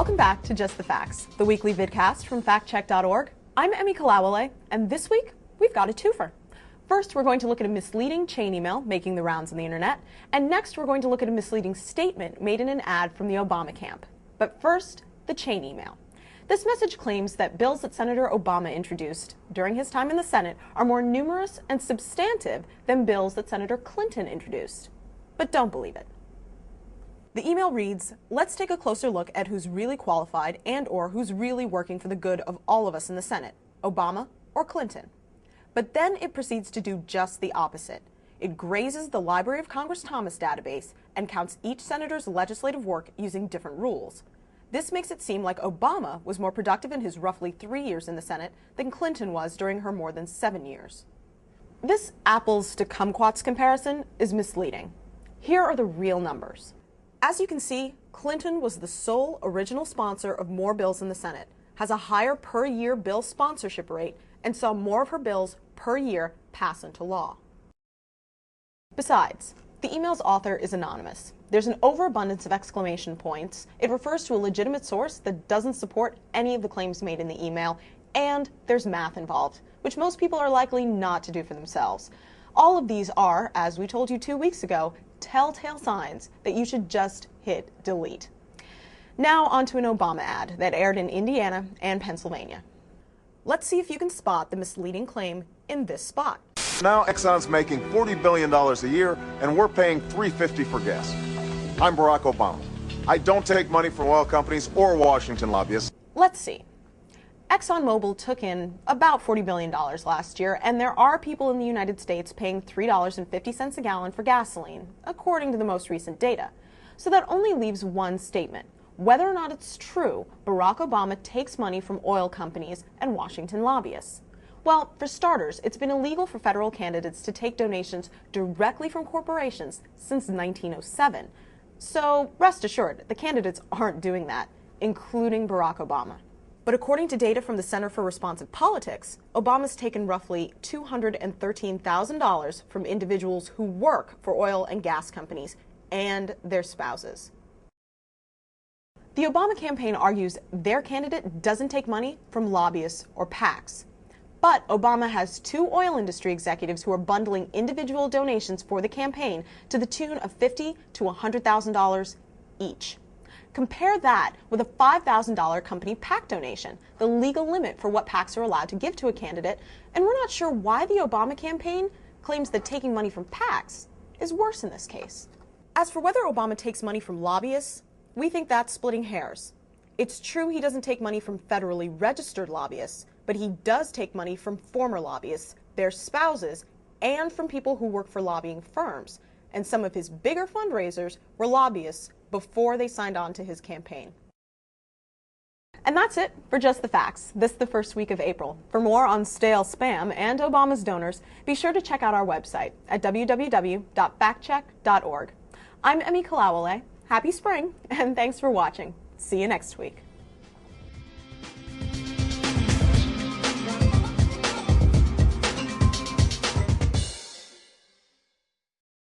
Welcome back to Just the Facts, the weekly vidcast from factcheck.org. I'm Emmy Kalawale, and this week we've got a twofer. First, we're going to look at a misleading chain email making the rounds on the internet, and next we're going to look at a misleading statement made in an ad from the Obama camp. But first, the chain email. This message claims that bills that Senator Obama introduced during his time in the Senate are more numerous and substantive than bills that Senator Clinton introduced. But don't believe it. The email reads, "Let's take a closer look at who's really qualified and/or who's really working for the good of all of us in the Senate, Obama or Clinton." But then it proceeds to do just the opposite. It grazes the Library of Congress Thomas database and counts each senator's legislative work using different rules. This makes it seem like Obama was more productive in his roughly 3 years in the Senate than Clinton was during her more than 7 years. This apples to kumquats comparison is misleading. Here are the real numbers. As you can see, Clinton was the sole original sponsor of more bills in the Senate, has a higher per year bill sponsorship rate, and saw more of her bills per year pass into law. Besides, the email's author is anonymous. There's an overabundance of exclamation points. It refers to a legitimate source that doesn't support any of the claims made in the email, and there's math involved, which most people are likely not to do for themselves. All of these are, as we told you 2 weeks ago, telltale signs that you should just hit delete. Now onto an Obama ad that aired in Indiana and Pennsylvania. Let's see if you can spot the misleading claim in this spot. Now Exxon's making $40 billion a year and we're paying $3.50 for gas. I'm Barack Obama. I don't take money from oil companies or Washington lobbyists. Let's see. ExxonMobil took in about $40 billion last year, and there are people in the United States paying $3.50 a gallon for gasoline, according to the most recent data. So that only leaves one statement: whether or not it's true Barack Obama takes money from oil companies and Washington lobbyists. Well, for starters, it's been illegal for federal candidates to take donations directly from corporations since 1907. So rest assured, the candidates aren't doing that, including Barack Obama. But according to data from the Center for Responsive Politics, Obama's taken roughly $213,000 from individuals who work for oil and gas companies and their spouses. The Obama campaign argues their candidate doesn't take money from lobbyists or PACs. But Obama has 2 oil industry executives who are bundling individual donations for the campaign to the tune of $50,000 to $100,000 each. Compare that with a $5,000 company PAC donation, the legal limit for what PACs are allowed to give to a candidate, and we're not sure why the Obama campaign claims that taking money from PACs is worse in this case. As for whether Obama takes money from lobbyists, we think that's splitting hairs. It's true he doesn't take money from federally registered lobbyists, but he does take money from former lobbyists, their spouses, and from people who work for lobbying firms. And some of his bigger fundraisers were lobbyists before they signed on to his campaign. And that's it for Just the Facts, this the first week of April. For more on stale spam and Obama's donors, be sure to check out our website at www.factcheck.org. I'm Emmy Kalawale. Happy spring, and thanks for watching. See you next week.